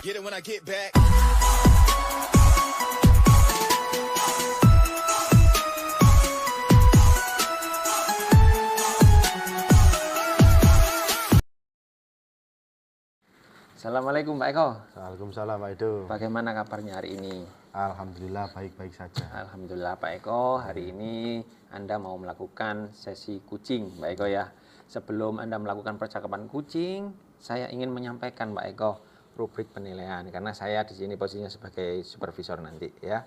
Get it when I get back. Assalamualaikum Pak Eko. Waalaikumsalam Pak Edo. Bagaimana kabarnya hari ini? Alhamdulillah baik-baik saja. Alhamdulillah Pak Eko, hari ini Anda mau melakukan sesi kucing Pak Eko ya. Sebelum Anda melakukan percakapan kucing, saya ingin menyampaikan Pak Eko rubrik penilaian karena saya di sini posisinya sebagai supervisor nanti ya.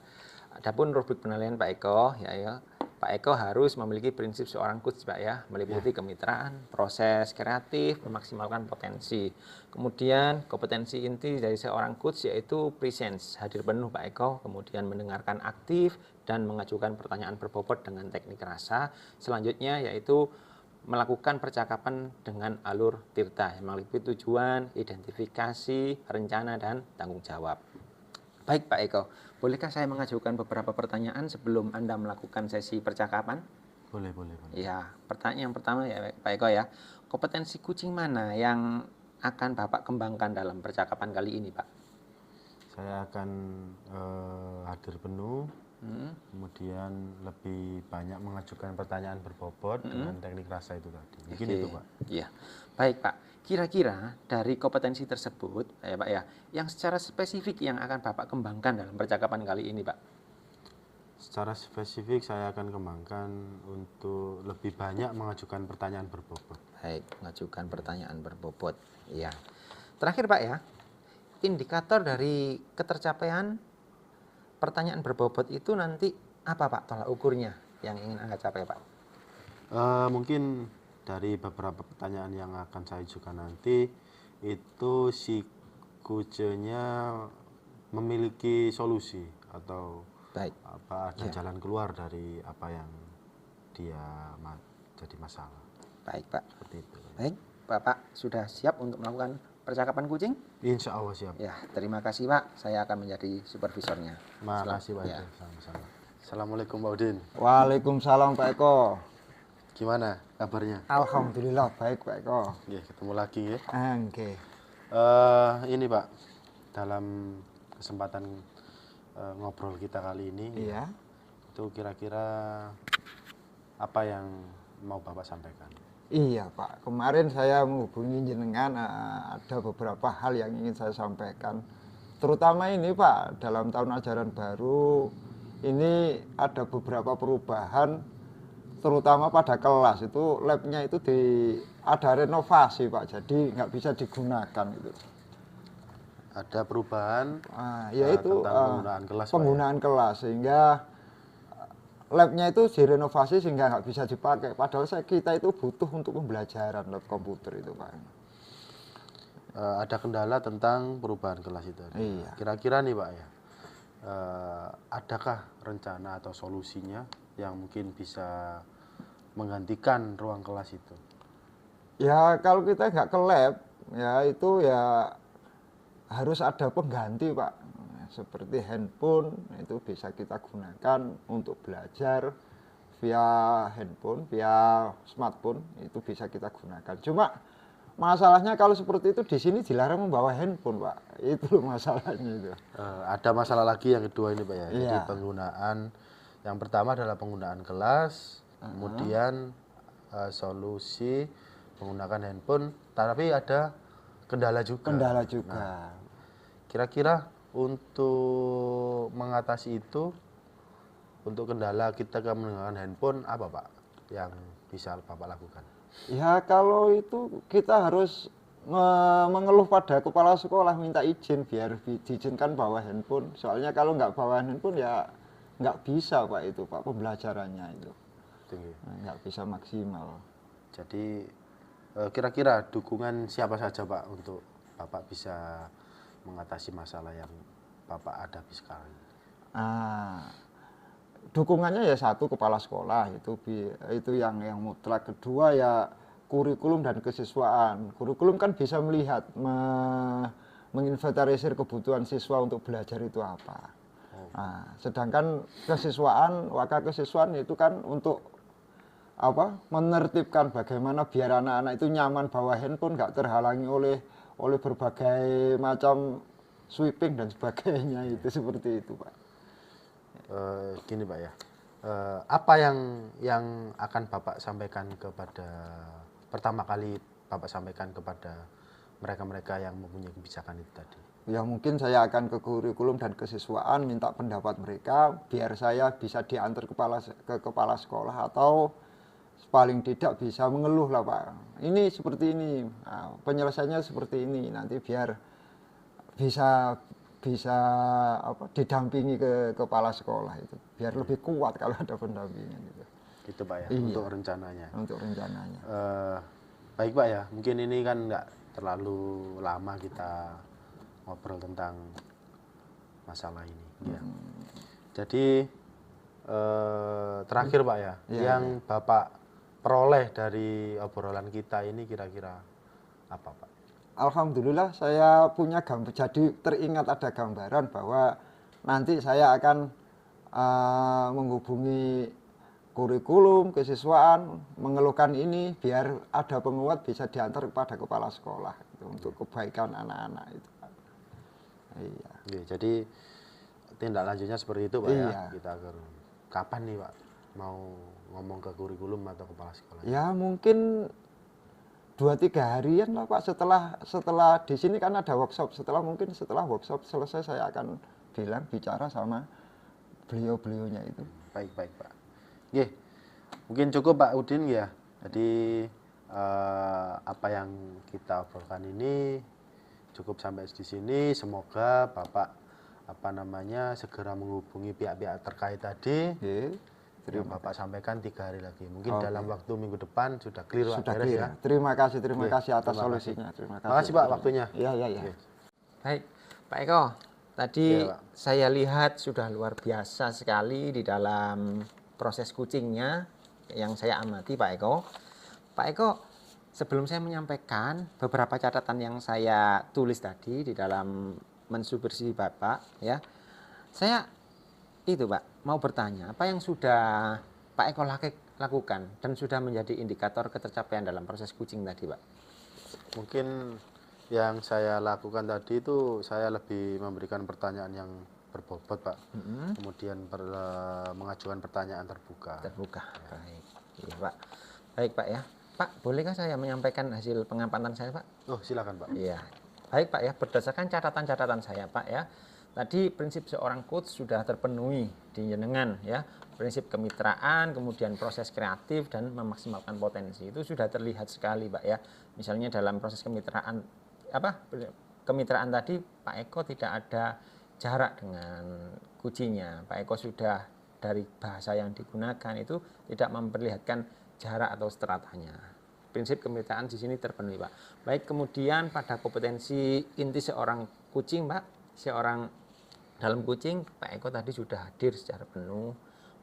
Adapun rubrik penilaian Pak Eko ya, Pak Eko harus memiliki prinsip seorang coach Pak ya, meliputi kemitraan, proses kreatif, memaksimalkan potensi. Kemudian kompetensi inti dari seorang coach yaitu presence, hadir penuh Pak Eko, kemudian mendengarkan aktif dan mengajukan pertanyaan berbobot dengan teknik rasa. Selanjutnya yaitu melakukan percakapan dengan alur tirta yang meliputi tujuan, identifikasi, rencana, dan tanggung jawab. Baik Pak Eko, bolehkah saya mengajukan beberapa pertanyaan sebelum Anda melakukan sesi percakapan? Boleh. Ya, pertanyaan yang pertama ya Pak Eko ya, kompetensi kucing mana yang akan Bapak kembangkan dalam percakapan kali ini Pak? Saya akan hadir penuh, kemudian lebih banyak mengajukan pertanyaan berbobot dengan teknik rasa itu tadi. Mungkin itu Pak. Iya, baik Pak. Kira-kira dari kompetensi tersebut, ya Pak ya, yang secara spesifik yang akan Bapak kembangkan dalam percakapan kali ini Pak? Secara spesifik saya akan kembangkan untuk lebih banyak mengajukan pertanyaan berbobot. Baik, mengajukan pertanyaan berbobot. Iya. Terakhir Pak ya, indikator dari ketercapaian pertanyaan berbobot itu nanti apa Pak tolak ukurnya yang ingin Anda capai Pak? Mungkin dari beberapa pertanyaan yang akan saya ajukan nanti itu si kucingnya memiliki solusi atau Baik. apa ada jalan keluar dari apa yang dia jadi masalah. Baik Pak. Seperti itu. Baik, Bapak sudah siap untuk melakukan percakapan kucing? Insya Allah siap. Ya, terima kasih Pak. Saya akan menjadi supervisornya. Makasih Pak Ya. Udin. Sama-sama. Assalamualaikum Pak Udin. Waalaikumsalam Pak Eko. Gimana kabarnya? Alhamdulillah baik Pak Eko. Ya, ketemu lagi ya. Oke. Ini Pak, dalam kesempatan ngobrol kita kali ini, Iya. itu kira-kira apa yang mau Bapak sampaikan? Iya Pak. Kemarin saya menghubungi jenengan ada beberapa hal yang ingin saya sampaikan. Terutama ini Pak, dalam tahun ajaran baru ini ada beberapa perubahan. Terutama pada kelas itu labnya itu ada renovasi Pak, jadi nggak bisa digunakan gitu. Ada perubahan Yaitu tentang penggunaan kelas, penggunaan kelas sehingga labnya itu direnovasi sehingga nggak bisa dipakai. Padahal kita itu butuh untuk pembelajaran lab komputer itu Pak. Ada kendala tentang perubahan kelas itu. Iya. Kira-kira nih Pak ya, adakah rencana atau solusinya yang mungkin bisa menggantikan ruang kelas itu? Ya kalau kita nggak ke lab, ya itu ya harus ada pengganti Pak. Seperti handphone itu bisa kita gunakan untuk belajar via handphone, via smartphone itu bisa kita gunakan. Cuma masalahnya kalau seperti itu di sini dilarang membawa handphone Pak. Itu masalahnya itu. Ada masalah lagi yang kedua ini Pak ya. Jadi Iya. penggunaan yang pertama adalah penggunaan kelas, kemudian solusi menggunakan handphone, tapi ada kendala juga. Kendala juga. Kira-kira untuk mengatasi itu, untuk kendala kita menggunakan handphone apa Pak yang bisa Bapak lakukan? Ya kalau itu kita harus mengeluh pada kepala sekolah, minta izin biar diizinkan bawa handphone. Soalnya kalau nggak bawa handphone ya nggak bisa Pak itu Pak pembelajarannya itu. Tinggi. Nggak bisa maksimal. Jadi kira-kira dukungan siapa saja Pak untuk Bapak bisa mengatasi masalah yang Bapak hadapi sekarang? Dukungannya ya satu kepala sekolah itu yang mutlak. Kedua ya kurikulum dan kesiswaan. Kurikulum kan bisa melihat menginventarisir kebutuhan siswa untuk belajar itu apa. Sedangkan wakil kesiswaan itu kan untuk menertibkan bagaimana biar anak-anak itu nyaman bawa handphone, nggak terhalangi oleh berbagai macam sweeping dan sebagainya itu seperti itu Pak. Gini Pak ya, apa yang akan Bapak sampaikan kepada pertama kali Bapak sampaikan kepada mereka-mereka yang mempunyai kebijakan itu tadi? Ya mungkin saya akan ke kurikulum dan kesiswaan minta pendapat mereka biar saya bisa diantar ke kepala sekolah atau paling tidak bisa mengeluh lah Pak. Ini seperti ini, nah, penyelesaiannya seperti ini. Nanti biar bisa didampingi ke kepala sekolah itu. Biar lebih kuat kalau ada pendampingan gitu. Gitu Pak ya, Iya. untuk rencananya. Untuk rencananya. Baik Pak ya, mungkin ini kan nggak terlalu lama kita ngobrol tentang masalah ini. Ya. Jadi terakhir Pak ya, yang Bapak peroleh dari obrolan kita ini kira-kira apa Pak? Alhamdulillah saya punya gambar, jadi teringat ada gambaran bahwa nanti saya akan menghubungi kurikulum, kesiswaan, mengeluhkan ini biar ada penguat bisa diantar kepada kepala sekolah itu, untuk kebaikan anak-anak itu. Iya. Ya, jadi tindak lanjutnya seperti itu Pak Iya. ya. Kita kapan nih Pak mau ngomong ke kurikulum atau kepala sekolah? Ya mungkin 2-3 harian lah Pak, setelah di sini kan ada workshop, setelah workshop selesai saya akan bicara sama beliau-beliaunya itu. Baik Pak. Nggih. Mungkin cukup Pak Udin ya. Jadi apa yang kita obrolkan ini cukup sampai di sini. Semoga Bapak segera menghubungi pihak-pihak terkait tadi. Yang Bapak sampaikan 3 hari lagi. Mungkin dalam waktu minggu depan sudah clear Pak, beres ya. Terima kasih atas solusinya. Terima kasih Pak waktunya. Iya. Baik, Pak Eko. Tadi Pak. saya lihat sudah luar biasa sekali di dalam proses kucingnya yang saya amati Pak Eko. Pak Eko, sebelum saya menyampaikan beberapa catatan yang saya tulis tadi di dalam mensupervisi Bapak, ya, saya itu Pak mau bertanya apa yang sudah Pak Eko lakukan dan sudah menjadi indikator ketercapaian dalam proses kucing tadi Pak. Mungkin yang saya lakukan tadi itu saya lebih memberikan pertanyaan yang berbobot Pak. Kemudian mengajukan pertanyaan terbuka. Baik. Iya Pak. Baik Pak ya. Pak, bolehkah saya menyampaikan hasil pengamatan saya Pak? Oh silakan Pak. Iya. Baik Pak ya, berdasarkan catatan-catatan saya Pak ya. Tadi prinsip seorang coach sudah terpenuhi di jenengan ya. Prinsip kemitraan, kemudian proses kreatif dan memaksimalkan potensi itu sudah terlihat sekali Pak ya. Misalnya dalam proses kemitraan tadi Pak Eko tidak ada jarak dengan kucingnya. Pak Eko sudah dari bahasa yang digunakan itu tidak memperlihatkan jarak atau stratanya. Prinsip kemitraan di sini terpenuhi Pak. Baik, kemudian pada kompetensi inti seorang kucing Pak, dalam kucing Pak Eko tadi sudah hadir secara penuh.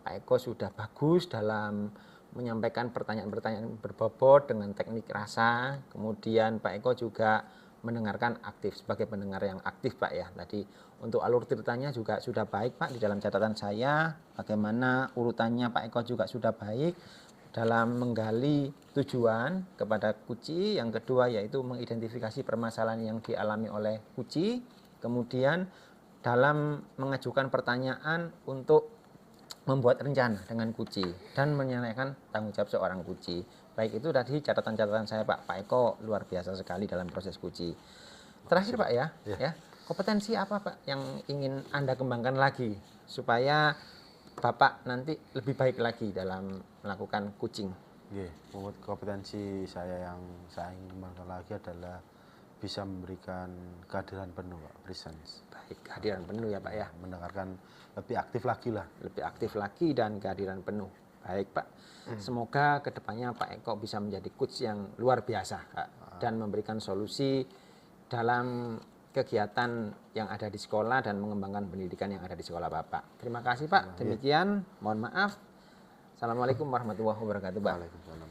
Pak Eko sudah bagus dalam menyampaikan pertanyaan-pertanyaan berbobot dengan teknik rasa. Kemudian Pak Eko juga mendengarkan aktif sebagai pendengar yang aktif Pak ya. Tadi untuk alur ceritanya juga sudah baik Pak di dalam catatan saya. Bagaimana urutannya Pak Eko juga sudah baik dalam menggali tujuan kepada kuci. Yang kedua yaitu mengidentifikasi permasalahan yang dialami oleh kuci. Kemudian dalam mengajukan pertanyaan untuk membuat rencana dengan kuci dan menyelesaikan tanggung jawab seorang kuci. Baik, itu tadi catatan-catatan saya Pak. Pak Eko luar biasa sekali dalam proses kuci. Terakhir Pak ya, kompetensi apa Pak yang ingin Anda kembangkan lagi supaya Bapak nanti lebih baik lagi dalam melakukan kucing? Kompetensi saya yang saya ingin kembangkan lagi adalah bisa memberikan kehadiran penuh Pak, presence. Baik, kehadiran penuh ya Pak ya. Mendengarkan lebih aktif lagi lah. Lebih aktif lagi dan kehadiran penuh. Baik Pak, semoga kedepannya Pak Eko bisa menjadi coach yang luar biasa Pak, dan memberikan solusi dalam kegiatan yang ada di sekolah dan mengembangkan pendidikan yang ada di sekolah Bapak. Terima kasih Pak, demikian, mohon maaf. Assalamualaikum warahmatullahi wabarakatuh Pak. Waalaikumsalam.